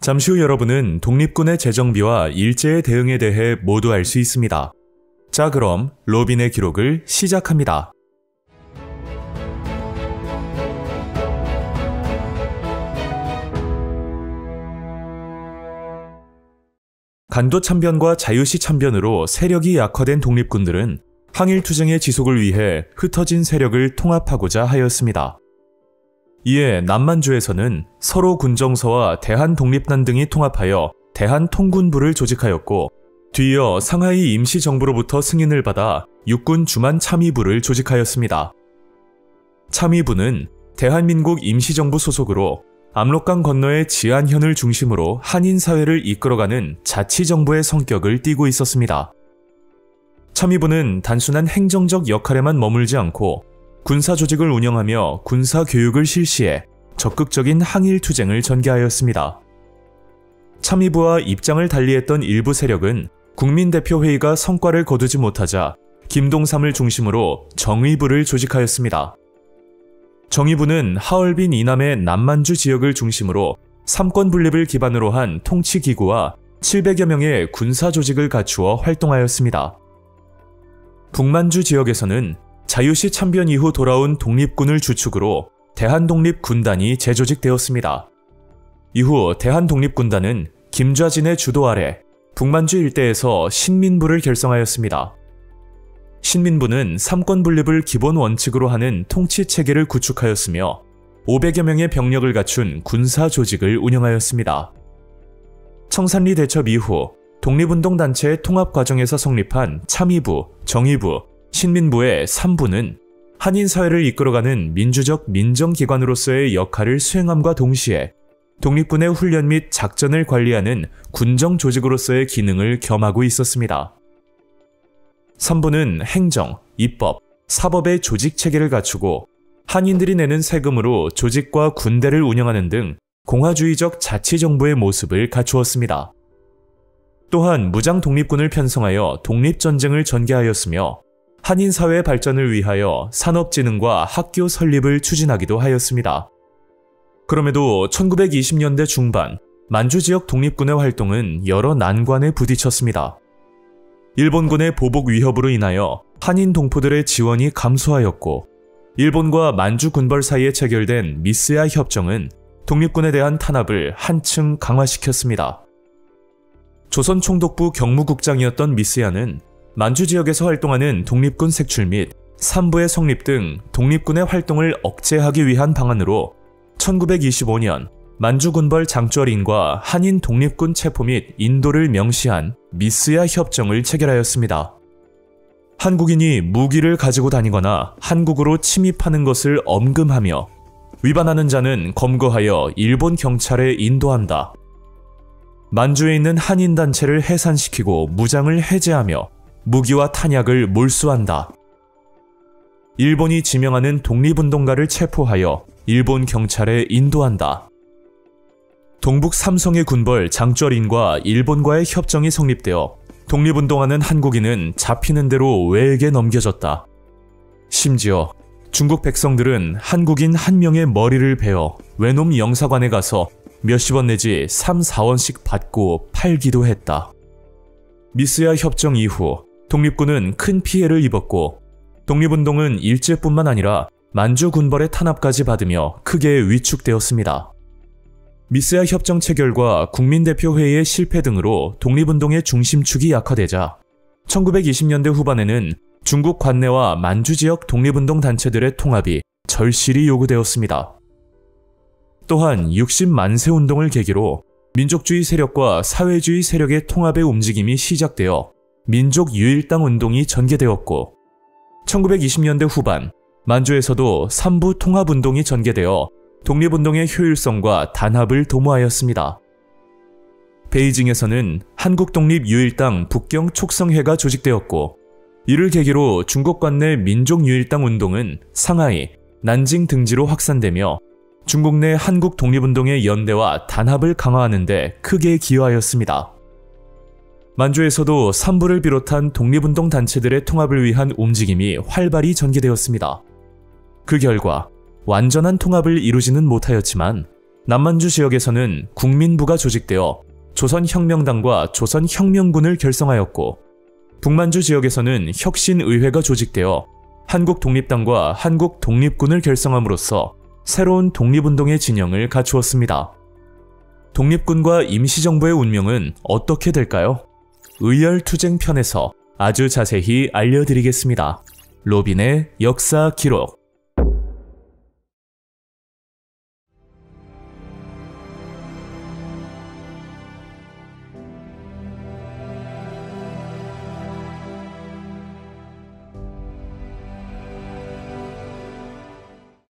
잠시 후 여러분은 독립군의 재정비와 일제의 대응에 대해 모두 알 수 있습니다. 자, 그럼 로빈의 기록을 시작합니다. 간도 참변과 자유시 참변으로 세력이 약화된 독립군들은 항일투쟁의 지속을 위해 흩어진 세력을 통합하고자 하였습니다. 이에 남만주에서는 서로 군정서와 대한독립단 등이 통합하여 대한통군부를 조직하였고, 뒤이어 상하이 임시정부로부터 승인을 받아 육군 주만참의부를 조직하였습니다. 참의부는 대한민국 임시정부 소속으로 압록강 건너의 지안현을 중심으로 한인사회를 이끌어가는 자치정부의 성격을 띠고 있었습니다. 참의부는 단순한 행정적 역할에만 머물지 않고 군사조직을 운영하며 군사교육을 실시해 적극적인 항일투쟁을 전개하였습니다. 참의부와 입장을 달리했던 일부 세력은 국민대표회의가 성과를 거두지 못하자 김동삼을 중심으로 정의부를 조직하였습니다. 정의부는 하얼빈 이남의 남만주 지역을 중심으로 삼권 분립을 기반으로 한 통치기구와 700여 명의 군사조직을 갖추어 활동하였습니다. 북만주 지역에서는 자유시 참변 이후 돌아온 독립군을 주축으로 대한독립군단이 재조직되었습니다. 이후 대한독립군단은 김좌진의 주도 아래 북만주 일대에서 신민부를 결성하였습니다. 신민부는 삼권 분립을 기본 원칙으로 하는 통치체계를 구축하였으며 500여 명의 병력을 갖춘 군사조직을 운영하였습니다. 청산리 대첩 이후 독립운동단체의 통합 과정에서 성립한 참의부, 정의부, 신민부의 3부는 한인사회를 이끌어가는 민주적 민정기관으로서의 역할을 수행함과 동시에 독립군의 훈련 및 작전을 관리하는 군정조직으로서의 기능을 겸하고 있었습니다. 3부는 행정, 입법, 사법의 조직체계를 갖추고 한인들이 내는 세금으로 조직과 군대를 운영하는 등 공화주의적 자치정부의 모습을 갖추었습니다. 또한 무장독립군을 편성하여 독립전쟁을 전개하였으며 한인사회 발전을 위하여 산업진흥과 학교 설립을 추진하기도 하였습니다. 그럼에도 1920년대 중반 만주 지역 독립군의 활동은 여러 난관에 부딪혔습니다. 일본군의 보복 위협으로 인하여 한인 동포들의 지원이 감소하였고, 일본과 만주 군벌 사이에 체결된 미스야 협정은 독립군에 대한 탄압을 한층 강화시켰습니다. 조선 총독부 경무국장이었던 미스야는 만주 지역에서 활동하는 독립군 색출 및 삼부의 성립 등 독립군의 활동을 억제하기 위한 방안으로 1925년 만주 군벌 장쩌린과 한인 독립군 체포 및 인도를 명시한 미스야 협정을 체결하였습니다. 한국인이 무기를 가지고 다니거나 한국으로 침입하는 것을 엄금하며 위반하는 자는 검거하여 일본 경찰에 인도한다. 만주에 있는 한인단체를 해산시키고 무장을 해제하며 무기와 탄약을 몰수한다. 일본이 지명하는 독립운동가를 체포하여 일본 경찰에 인도한다. 동북 삼성의 군벌 장쩌린과 일본과의 협정이 성립되어 독립운동하는 한국인은 잡히는 대로 외에게 넘겨졌다. 심지어 중국 백성들은 한국인 한 명의 머리를 베어 외놈 영사관에 가서 몇십원 내지 3, 4원씩 받고 팔기도 했다. 미스야 협정 이후 독립군은 큰 피해를 입었고, 독립운동은 일제뿐만 아니라 만주 군벌의 탄압까지 받으며 크게 위축되었습니다. 미스야 협정 체결과 국민대표회의의 실패 등으로 독립운동의 중심축이 약화되자 1920년대 후반에는 중국 관내와 만주 지역 독립운동 단체들의 통합이 절실히 요구되었습니다. 또한 60만세 운동을 계기로 민족주의 세력과 사회주의 세력의 통합의 움직임이 시작되어 민족유일당 운동이 전개되었고, 1920년대 후반 만주에서도 삼부 통합운동이 전개되어 독립운동의 효율성과 단합을 도모하였습니다. 베이징에서는 한국독립유일당 북경 촉성회가 조직되었고, 이를 계기로 중국 관내 민족유일당 운동은 상하이, 난징 등지로 확산되며 중국 내 한국 독립운동의 연대와 단합을 강화하는 데 크게 기여하였습니다. 만주에서도 삼부를 비롯한 독립운동 단체들의 통합을 위한 움직임이 활발히 전개되었습니다. 그 결과 완전한 통합을 이루지는 못하였지만 남만주 지역에서는 국민부가 조직되어 조선혁명당과 조선혁명군을 결성하였고, 북만주 지역에서는 혁신의회가 조직되어 한국독립당과 한국독립군을 결성함으로써 새로운 독립운동의 진영을 갖추었습니다. 독립군과 임시정부의 운명은 어떻게 될까요? 의열투쟁편에서 아주 자세히 알려드리겠습니다. 로빈의 역사 기록.